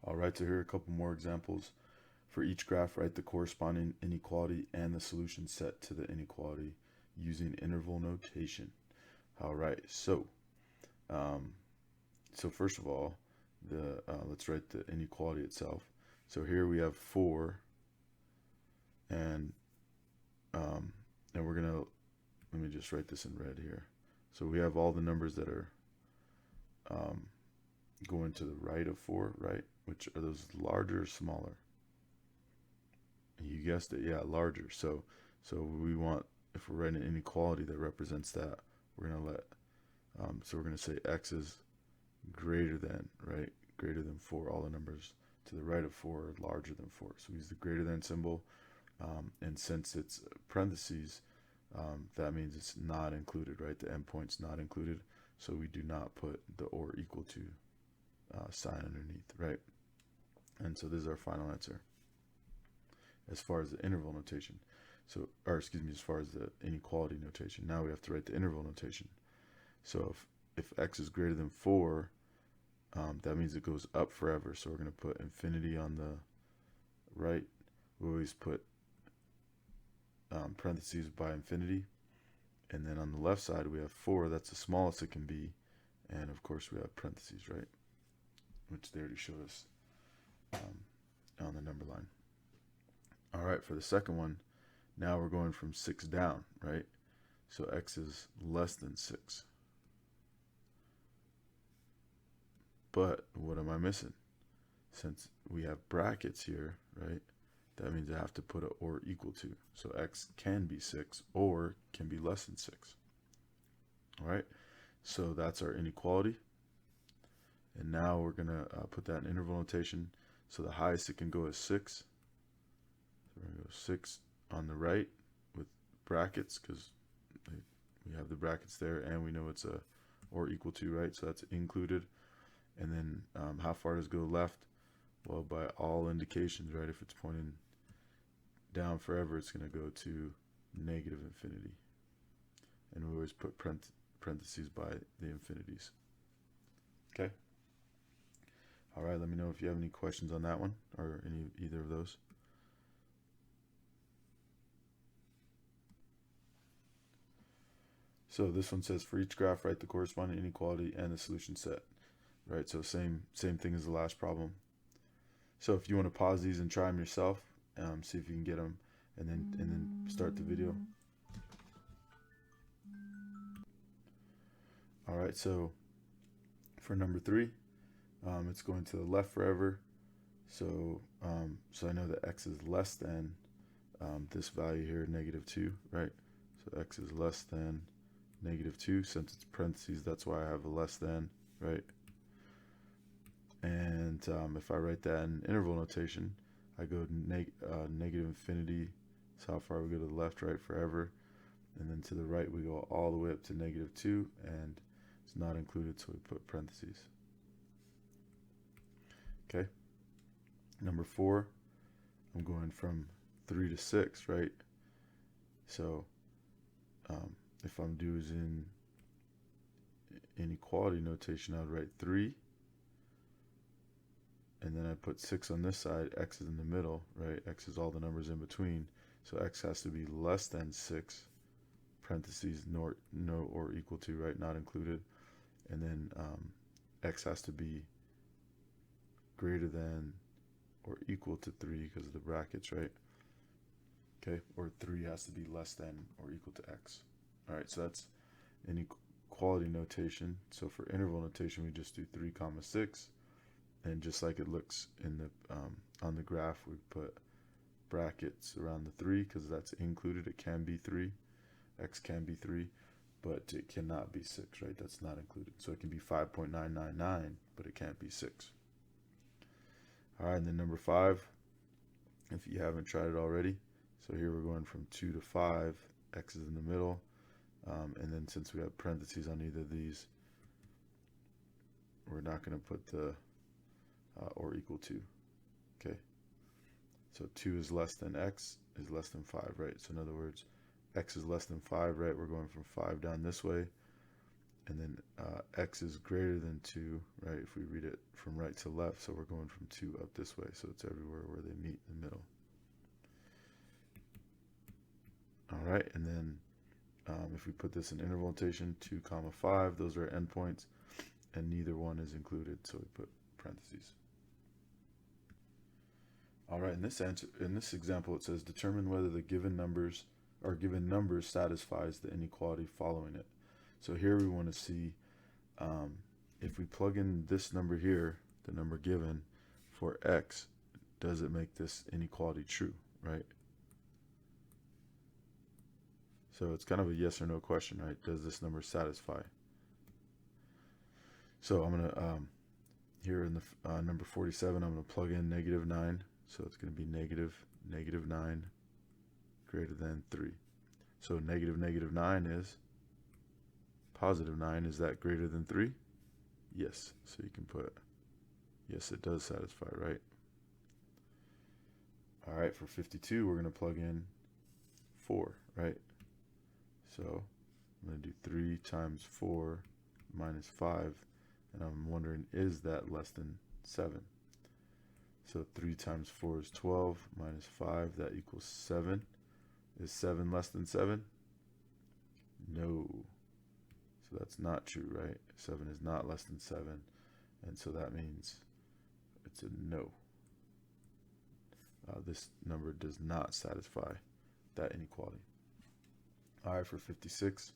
All right, so here are a couple more examples. For each graph, write the corresponding inequality and the solution set to the inequality using interval notation. All right, um, so first of all, let's write the inequality itself. So here we have 4, and um, and we're gonna let me just write this in red here. So we have all the numbers that are um, going to the right of 4, right? Which are those larger or smaller? You guessed it, yeah, larger. So we want, if we're writing an inequality that represents that, we're gonna so we're gonna say x is greater than, right? Greater than 4. All the numbers to the right of 4 are larger than 4. So we use the greater than symbol, and since it's parentheses, that means it's not included, right? The endpoint's not included, so we do not put the or equal to sign underneath, right? And so this is our final answer as far as the interval notation. So, or excuse me, as far as the inequality notation. Now we have to write the interval notation. So if x is greater than 4, that means it goes up forever. So we're going to put infinity on the right. We always put parentheses by infinity. And then on the left side, we have 4. That's the smallest it can be. And of course, we have parentheses, right? Which they already showed us on the number line. All right, for the second one, now we're going from 6 down, right? So x is less than 6. But what am I missing? Since we have brackets here, right? That means I have to put a or equal to. So x can be 6 or can be less than 6. All right, so that's our inequality. And now we're going to put that in interval notation. So the highest it can go is 6. So we're going to go 6 on the right with brackets because we have the brackets there and we know it's a or equal to, right? So that's included. And then how far does it go left? Well, by all indications, right? If it's pointing down forever, it's going to go to negative infinity. And we always put parentheses by the infinities. Okay? All right, let me know if you have any questions on that one or either of those. So this one says for each graph, write the corresponding inequality and the solution set. Right, so same thing as the last problem. So if you want to pause these and try them yourself, see if you can get them, and then start the video. All right, so for number 3, it's going to the left forever. So so I know that x is less than this value here, -2, right? So x is less than -2. Since it's parentheses, that's why I have a less than, right? And if I write that in interval notation, I go negative infinity. So how far we go to the left, right, forever. And then to the right, we go all the way up to -2, and it's not included, so we put parentheses. Okay. Number 4, I'm going from 3 to 6, right? So if I'm doing inequality notation, I would write 3. And then I put 6 on this side, x is in the middle, right? X is all the numbers in between. So x has to be less than 6, parentheses, no or equal to, right? Not included. And then x has to be greater than or equal to 3 because of the brackets, right? Okay, or 3 has to be less than or equal to x. All right, so that's inequality notation. So for interval notation, we just do 3 comma 6. And just like it looks in the on the graph, we put brackets around the 3 because that's included. It can be 3, x can be 3, but it cannot be 6, right? That's not included. So it can be 5.999, but it can't be 6. All right, and then number 5, if you haven't tried it already. So here we're going from 2 to 5, x is in the middle, and then since we have parentheses on either of these, we're not going to put the or equal to. Okay, so 2 is less than x is less than 5, right? So in other words, x is less than 5, right? We're going from 5 down this way, and then x is greater than 2, right, if we read it from right to left. So we're going from 2 up this way, so it's everywhere where they meet in the middle. All right, and then if we put this in interval notation, 2 comma 5, those are endpoints, and neither one is included, so we put parentheses. All right, in this example, it says determine whether the given numbers satisfies the inequality following it. So here we want to see if we plug in this number here, the number given for x, does it make this inequality true, right? So it's kind of a yes or no question, right? Does this number satisfy? So I'm going to, here in the number 47, I'm going to plug in -9. So it's going to be -9 greater than 3. So -9 is +9. Is that greater than 3? Yes. So you can put, yes, it does satisfy, right? All right, for 52, we're going to plug in 4, right? So I'm going to do 3 times 4 minus 5, and I'm wondering, is that less than 7? So 3 times 4 is 12 minus 5, that equals 7. Is 7 less than 7? No. So that's not true, right? 7 is not less than 7, and so that means it's a no. This number does not satisfy that inequality. All right, for 56,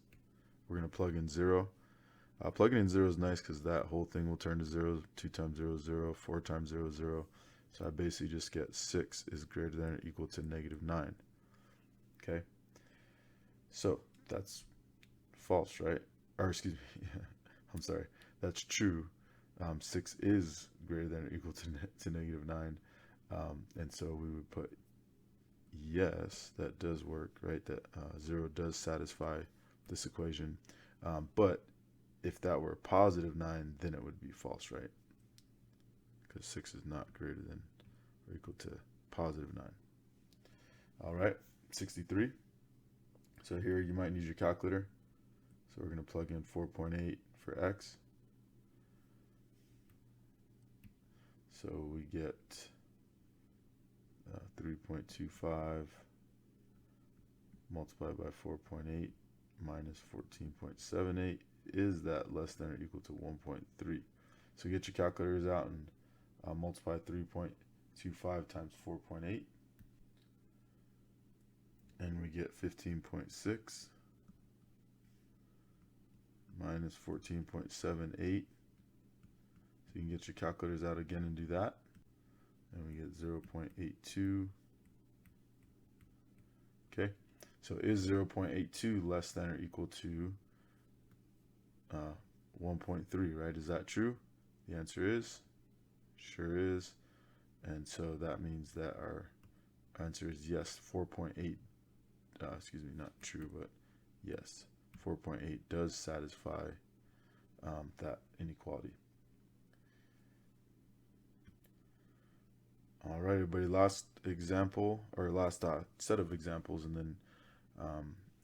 we're going to plug in 0. Plugging in 0 is nice because that whole thing will turn to 0. 2 times 0 is 0, 4 times 0 is 0. So I basically just get 6 is greater than or equal to -9. Okay, so that's false, right? Or excuse me, I'm sorry, that's true. 6 is greater than or equal to -9. And so we would put yes, that does work, right? That 0 does satisfy this equation. But if that were +9, then it would be false, right? Because 6 is not greater than or equal to +9. All right, 63. So here you might need your calculator. So we're going to plug in 4.8 for x. So we get 3.25 multiplied by 4.8 minus 14.78. Is that less than or equal to 1.3? So get your calculators out and multiply 3.25 times 4.8. And we get 15.6 minus 14.78. So you can get your calculators out again and do that. And we get 0.82. Okay, so is 0.82 less than or equal to 1.3, right? Is that true? The answer is sure is. And so that means that our answer is yes. 4.8, excuse me, not true, but yes, 4.8 does satisfy that inequality. All right, everybody, last example, or last set of examples, and then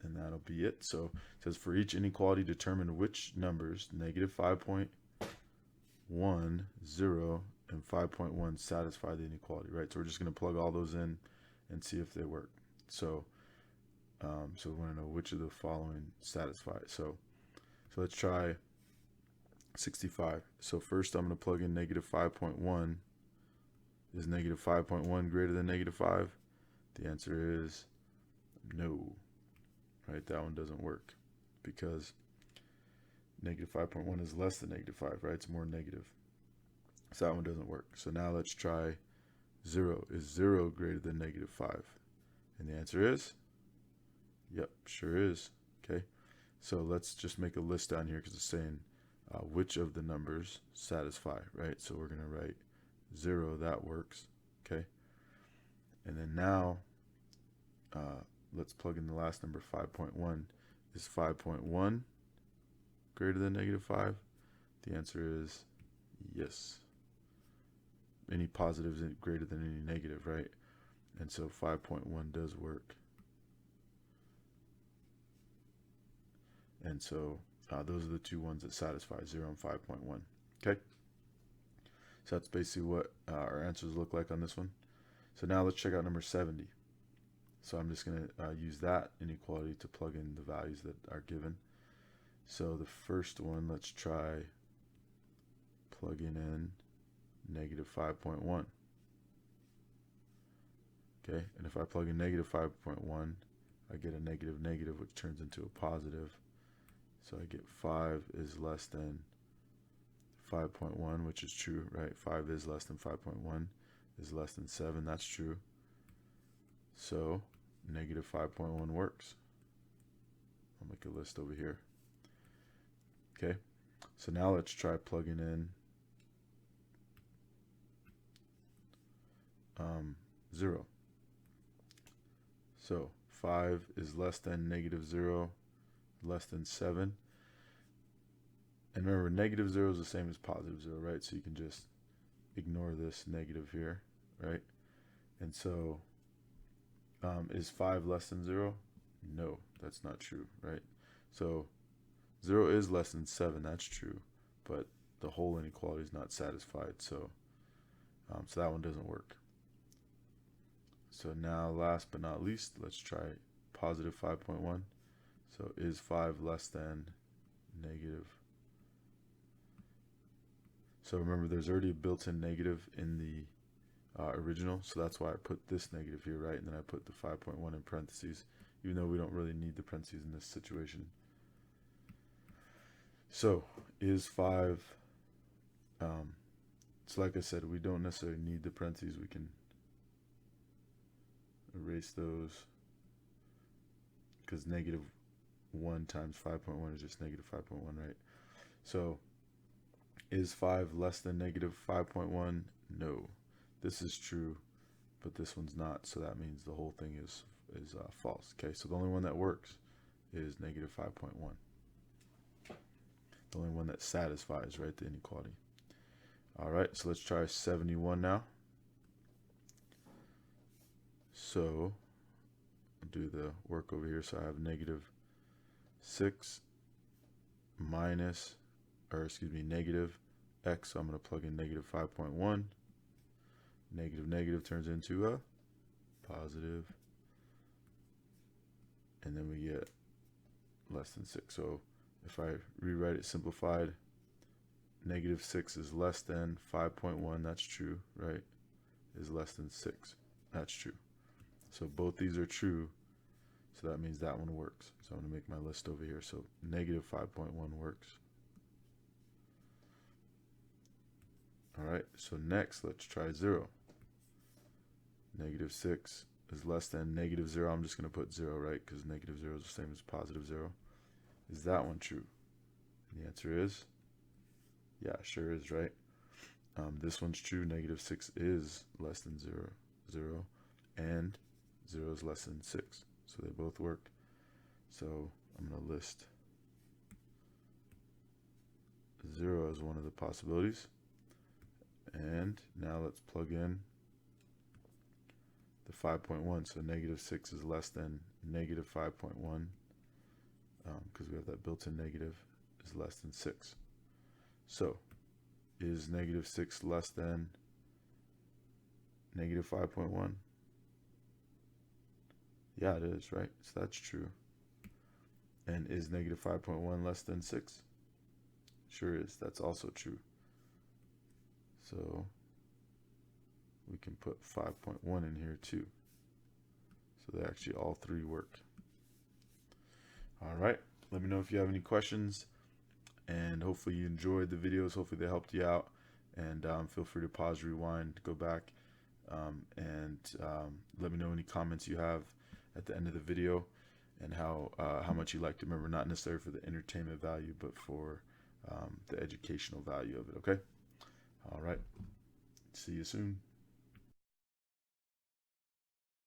and that'll be it. So it says for each inequality, determine which numbers, -5.1, 0, and 5.1 satisfy the inequality, right? So we're just going to plug all those in and see if they work. So so we want to know which of the following satisfy. So let's try 65. So first I'm going to plug in -5.1. Is -5.1 greater than -5? The answer is no, right? That one doesn't work because -5.1 is less than -5, right? It's more negative. So that one doesn't work. So now let's try 0. Is 0 greater than -5? And the answer is, yep, sure is. Okay, so let's just make a list down here because it's saying which of the numbers satisfy, right? So we're going to write 0, that works. Okay, and then now let's plug in the last number, 5.1. Is 5.1 greater than -5? The answer is yes. Any positives is greater than any negative, right? And so 5.1 does work. And so Those are the two ones that satisfy, 0 and 5.1. Okay, so that's basically what our answers look like on this one. So now let's check out number 70. So I'm just going to use that inequality to plug in the values that are given. So the first one, let's try plugging in negative 5.1. Okay, and if I plug in negative 5.1, I get a negative negative, which turns into a positive. So I get 5 is less than 5.1, which is true, right? 5 is less than 5.1 is less than 7. That's true. So negative 5.1 works. I'll make a list over here. Okay, so now let's try plugging in 0. So 5 is less than negative 0, less than 7. And remember, negative 0 is the same as positive 0, right? So you can just ignore this negative here, right? And so is 5 less than 0? No, that's not true, right? So 0 is less than 7, that's true, but the whole inequality is not satisfied, so that one doesn't work. So now, last but not least, let's try positive 5.1. So is 5 less than negative? So remember, there's already a built-in negative in the original, so that's why I put this negative here, right? And then I put the 5.1 in parentheses, even though we don't really need the parentheses in this situation. So is 5, so like I said, we don't necessarily need the parentheses. We can erase those because negative 1 times 5.1 is just negative 5.1, right? So is 5 less than negative 5.1? No. This is true, but this one's not, so that means the whole thing is false. Okay, so the only one that works is negative 5.1. The only one that satisfies, right, the inequality. All right, so let's try 71 now. So I'll do the work over here. So I have negative 6 minus, or excuse me, negative x. So I'm going to plug in negative 5.1. Negative negative turns into a positive, and then we get less than 6. So if I rewrite it simplified, negative 6 is less than 5.1. That's true, right? Is less than 6. That's true. So both these are true, so that means that one works. So I'm going to make my list over here. So negative 5.1 works. All right, so next let's try 0. Negative 6 is less than negative 0. I'm just going to put 0, right? Because negative 0 is the same as positive 0. Is that one true? And the answer is, yeah, sure is, right? This one's true. Negative 6 is less than 0, 0, and 0 is less than 6. So they both work. So I'm going to list 0 as one of the possibilities. And now let's plug in the 5.1. So negative 6 is less than negative 5.1, because we have that built-in negative, is less than 6. So is negative 6 less than negative 5.1? Yeah, it is, right? So that's true. And is negative 5.1 less than 6? Sure is. That's also true. So we can put 5.1 in here too. So they actually all three work. All right. Let me know if you have any questions, and hopefully you enjoyed the videos. Hopefully they helped you out, and feel free to pause, rewind, go back, and let me know any comments you have at the end of the video, and how much you liked it. Remember, not necessarily for the entertainment value, but for the educational value of it. Okay. All right. See you soon.